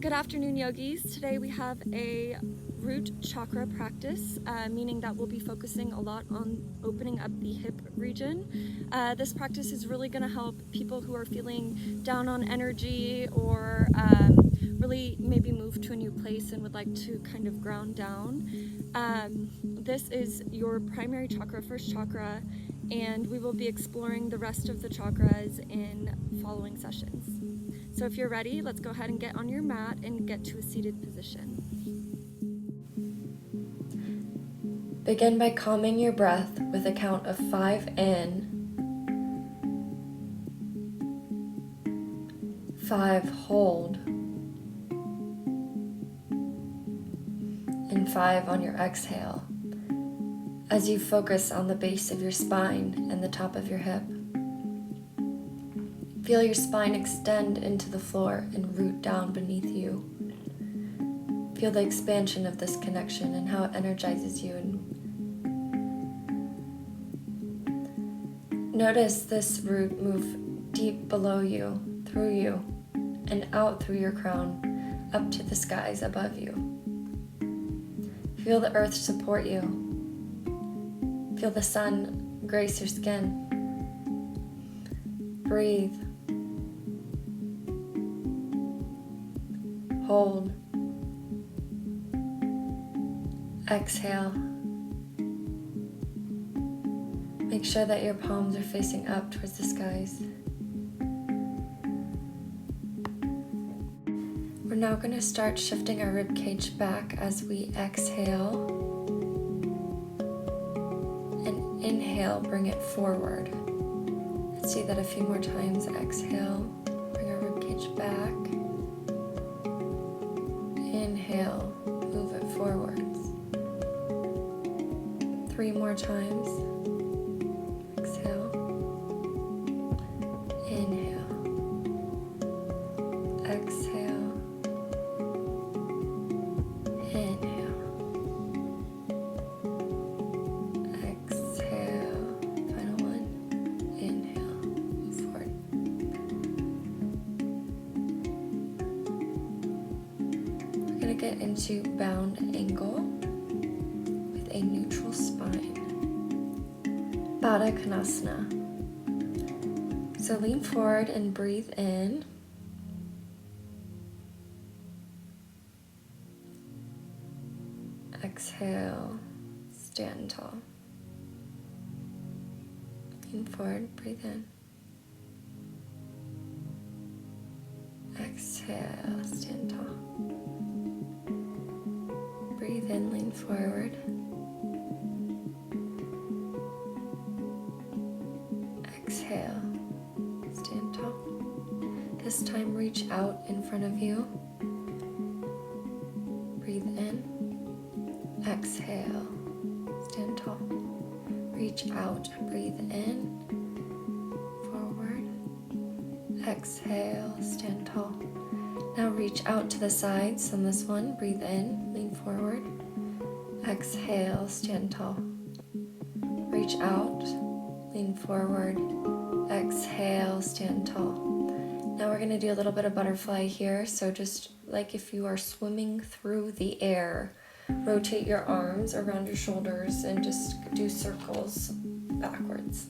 Good afternoon, yogis. Today we have a root chakra practice, meaning that we'll be focusing a lot on opening up the hip region. This practice is really going to help people who are feeling down on energy or really maybe move to a new place and would like to kind of ground down. This is your primary chakra, first chakra, and we will be exploring the rest of the chakras in following sessions. So if you're ready, let's go ahead and get on your mat and get to a seated position. Begin by calming your breath with a count of 5 in, 5 hold, and 5 on your exhale as you focus on the base of your spine and the top of your hip. Feel your spine extend into the floor and root down beneath you. Feel the expansion of this connection and how it energizes you. And notice this root move deep below you, through you, and out through your crown, up to the skies above you. Feel the earth support you. Feel the sun grace your skin. Breathe. Hold. Exhale. Make sure that your palms are facing up towards the skies. We're now going to start shifting our rib cage back as we exhale. And inhale, bring it forward. Let's do that a few more times. Exhale, bring our rib cage back. Inhale, move it forwards. 3 more times. Exhale. Inhale. Exhale. Inhale. Exhale. Final one. Inhale. Move forward. We're going to get into bound angle with a neutral spine. Baddha Konasana. So lean forward and breathe in. Exhale, stand tall. Lean forward, breathe in. Exhale, stand tall. Breathe in, lean forward. Exhale, stand tall. This time reach out in front of you. Breathe in. Exhale, stand tall. Reach out, breathe in. Forward. Exhale, stand tall. Now reach out to the sides on this one. Breathe in, lean forward. Exhale, stand tall. Reach out, lean forward. Exhale, stand tall. Now we're going to do a little bit of butterfly here. So just like if you are swimming through the air, rotate your arms around your shoulders and just do circles backwards.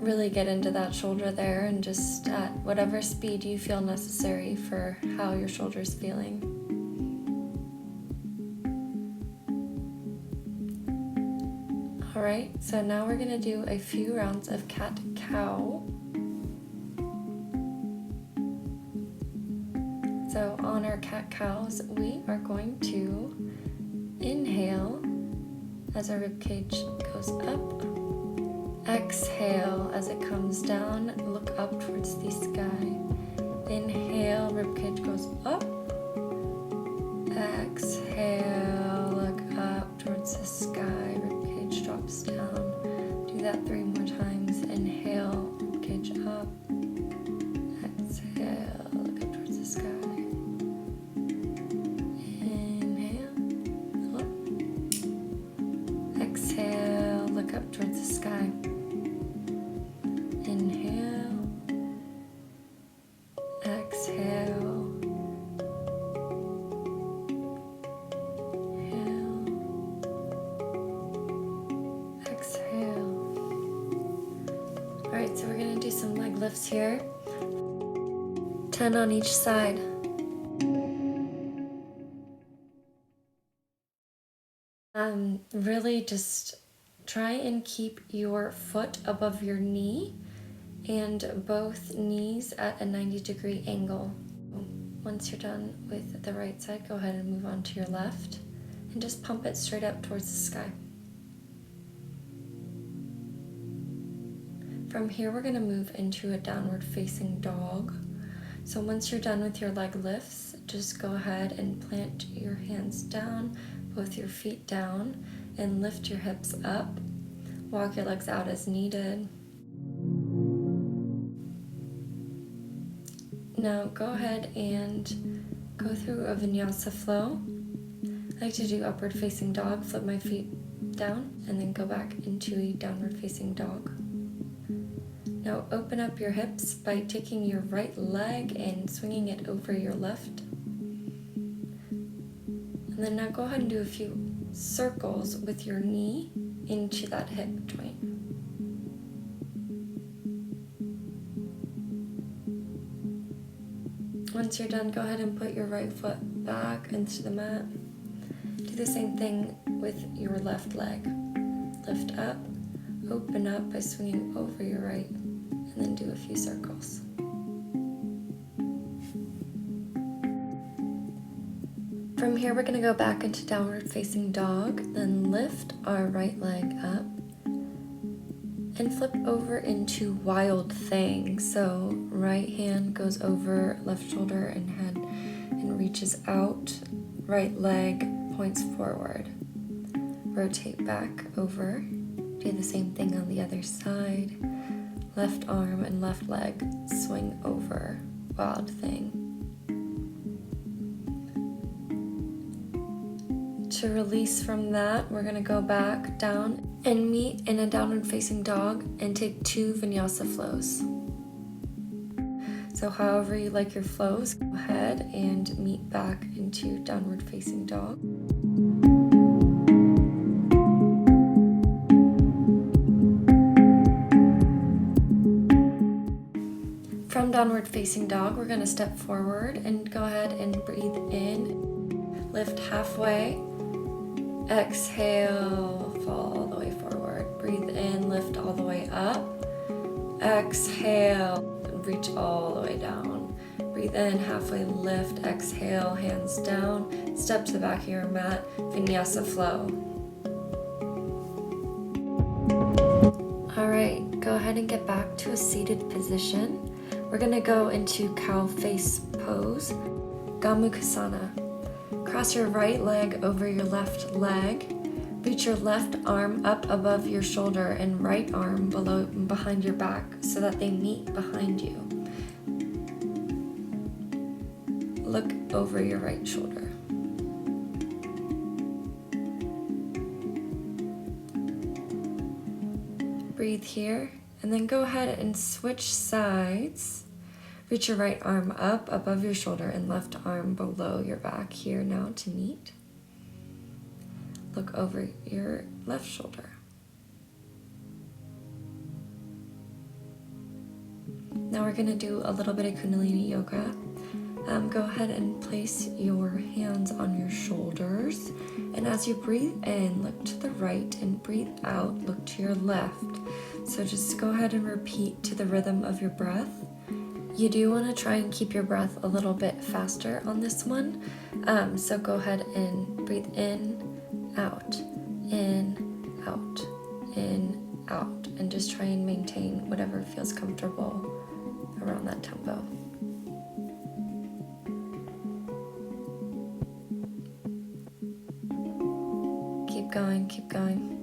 Really get into that shoulder there and just at whatever speed you feel necessary for how your shoulder's feeling. Alright, so now we're going to do a few rounds of cat-cow. So on our cat-cows, we are going to inhale as our ribcage goes up. Exhale as it comes down, look up towards the sky. Inhale, ribcage goes up. Exhale, look up towards the sky, ribcage drops down. Do that 3 more times. Inhale, ribcage up. Exhale, look up towards the sky. Inhale, up. Exhale, look up towards the sky. Inhale. lifts here. 10 on each side. Really just try and keep your foot above your knee and both knees at a 90-degree angle. Once you're done with the right side, go ahead and move on to your left and just pump it straight up towards the sky. From here, we're going to move into a downward facing dog. So once you're done with your leg lifts, just go ahead and plant your hands down, both your feet down, and lift your hips up. Walk your legs out as needed. Now go ahead and go through a vinyasa flow. I like to do upward facing dog, flip my feet down, and then go back into a downward facing dog. Now open up your hips by taking your right leg and swinging it over your left. And then now go ahead and do a few circles with your knee into that hip joint. Once you're done, go ahead and put your right foot back into the mat. Do the same thing with your left leg. Lift up, open up by swinging over your right, and then do a few circles. From here, we're going to go back into downward facing dog, then lift our right leg up and flip over into wild thing. So right hand goes over left shoulder and head and reaches out. Right leg points forward. Rotate back over. Do the same thing on the other side. Left arm and left leg swing over. Wild thing. To release from that, we're going to go back down and meet in a downward facing dog and take 2 vinyasa flows. So however you like your flows, go ahead and meet back into downward facing dog. From downward facing dog, we're going to step forward and go ahead and breathe in, lift halfway, exhale, fall all the way forward. Breathe in, lift all the way up, exhale, reach all the way down. Breathe in, halfway lift, exhale, hands down, step to the back of your mat, vinyasa flow. All right, go ahead and get back to a seated position. We're gonna go into cow face pose, Gomukhasana. Cross your right leg over your left leg. Reach your left arm up above your shoulder and right arm behind your back so that they meet behind you. Look over your right shoulder. Breathe here, and then go ahead and switch sides. Reach your right arm up above your shoulder and left arm below your back here now to meet. Look over your left shoulder. Now we're going to do a little bit of Kundalini yoga. Go ahead and place your hands on your shoulders. And as you breathe in, look to the right, and breathe out, look to your left. So just go ahead and repeat to the rhythm of your breath. You do want to try and keep your breath a little bit faster on this one. So go ahead and breathe in, out, out, and just try and maintain whatever feels comfortable around that tempo. Keep going, keep going.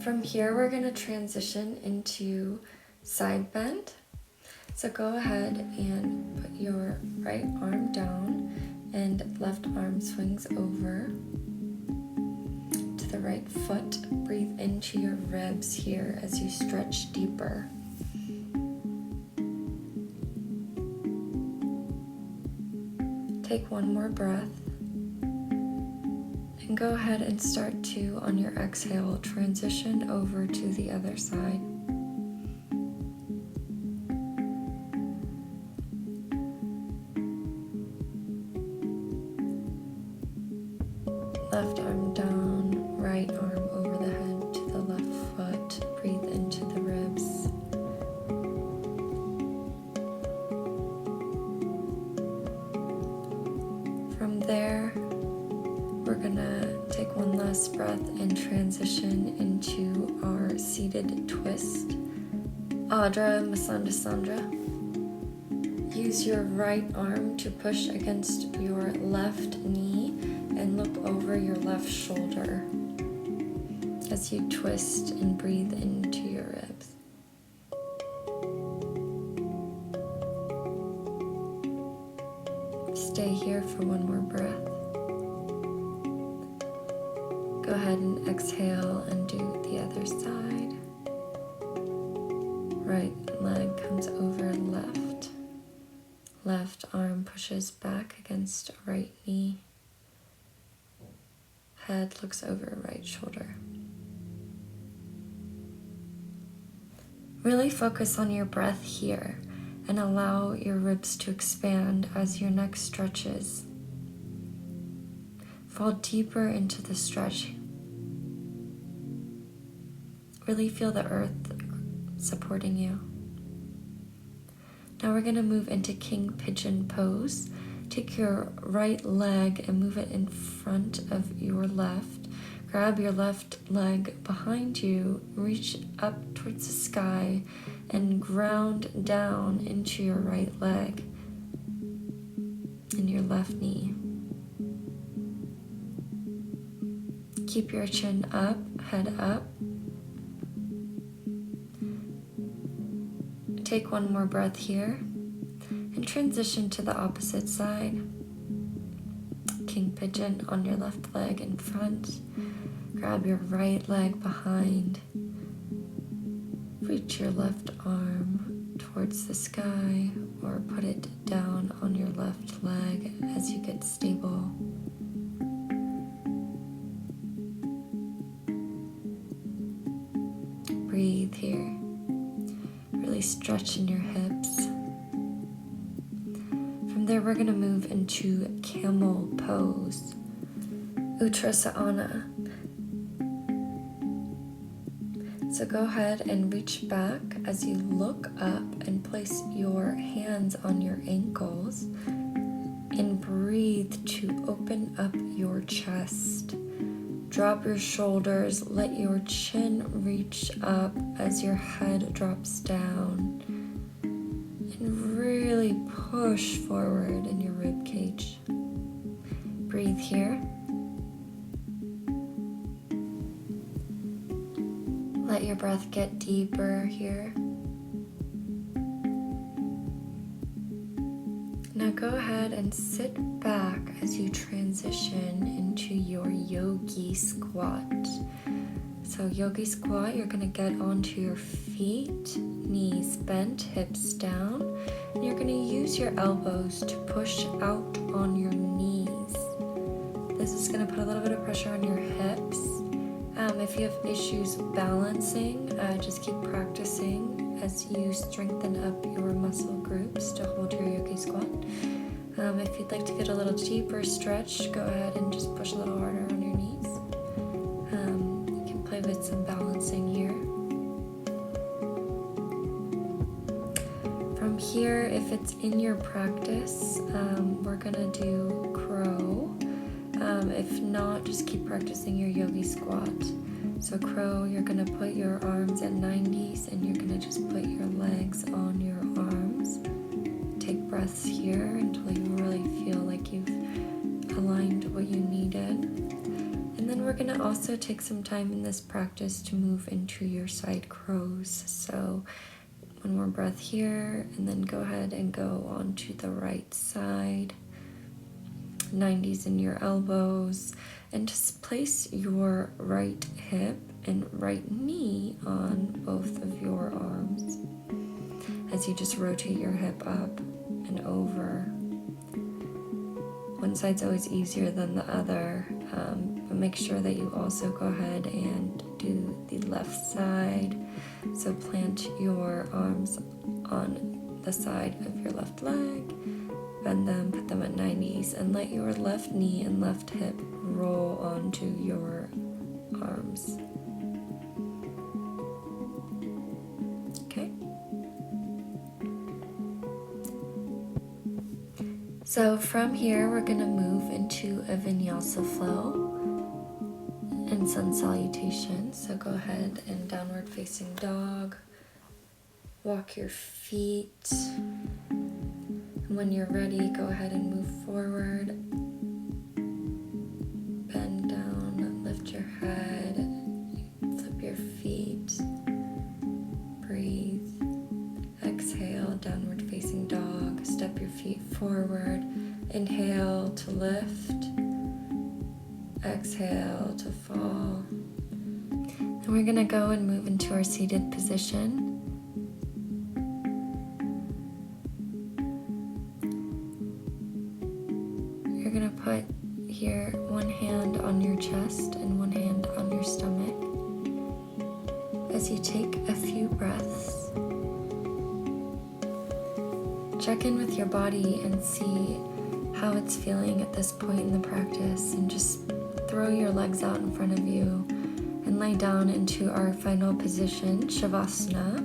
From here, we're going to transition into side bend. So go ahead and put your right arm down and left arm swings over to the right foot. Breathe into your ribs here as you stretch deeper. Take one more breath. And go ahead and start to, on your exhale, transition over to the other side. Left arm down, right arm over the head to the left foot. Breathe into the ribs. From there, we're gonna take one last breath and transition into our seated twist. Adra Masandasandra. Use your right arm to push against your left knee and look over your left shoulder as you twist and breathe into your ribs. Stay here for one more breath. Go ahead and exhale and do the other side. Right leg comes over left. Left arm pushes back against right knee. Head looks over right shoulder. Really focus on your breath here and allow your ribs to expand as your neck stretches. Fall deeper into the stretch. Really feel the earth supporting you. Now we're going to move into King Pigeon pose. Take your right leg and move it in front of your left. Grab your left leg behind you, reach up towards the sky, and ground down into your right leg and your left knee. Keep your chin up, head up. Take one more breath here and transition to the opposite side. King Pigeon on your left leg in front. Grab your right leg behind. Reach your left arm towards the sky or put it down on your left leg as you get stable. Breathe here. Really stretch in your hips. From there, we're going to move into camel pose. Uttanasana. So go ahead and reach back as you look up and place your hands on your ankles and breathe to open up your chest. Drop your shoulders, let your chin reach up as your head drops down, and really push forward in your rib cage. Breathe here. Let your breath get deeper here. Now go ahead and sit back as you transition into your yogi squat. So yogi squat, you're going to get onto your feet, knees bent, hips down, and you're going to use your elbows to push out on your knees. This is going to put a little bit of pressure on your hips. If you have issues balancing, just keep practicing as you strengthen up your muscle groups to hold your yogi squat. If you'd like to get a little deeper stretch, go ahead and just push a little harder on your knees. You can play with some balancing here. From here, if it's in your practice, we're gonna do crow. If not, just keep practicing your yogi squat. So crow, you're gonna put your arms at 90s and you're gonna just put your legs on your arms. Take breaths here until you really feel like you've aligned what you needed. And then we're gonna also take some time in this practice to move into your side crows. So one more breath here and then go ahead and go onto the right side. 90s in your elbows, and just place your right hip and right knee on both of your arms as you just rotate your hip up and over. One side's always easier than the other, but make sure that you also go ahead and do the left side. So plant your arms on the side of your left leg, bend them, put them at 90s, and let your left knee and left hip roll onto your arms. Okay. So from here, we're going to move into a vinyasa flow and sun salutation. So go ahead and downward facing dog. Walk your feet. And when you're ready, go ahead and move forward. Bend down, lift your head, flip your feet. Breathe. Exhale, downward facing dog. Step your feet forward. Inhale to lift. Exhale to fall. And we're going to go and move into our seated position. You're going to put here one hand on your chest and one hand on your stomach. As you take a few breaths, check in with your body and see how it's feeling at this point in the practice, and just throw your legs out in front of you and lay down into our final position, Shavasana.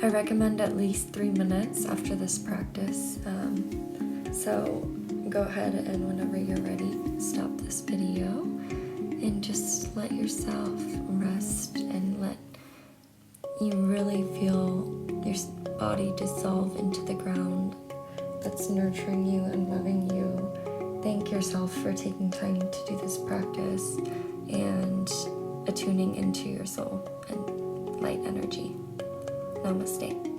I recommend at least 3 minutes after this practice. So go ahead and whenever you're ready, stop this video and just let yourself rest and let you really feel your body dissolve into the ground that's nurturing you and loving you. Thank yourself for taking time to do this practice and attuning into your soul and light energy. Namaste.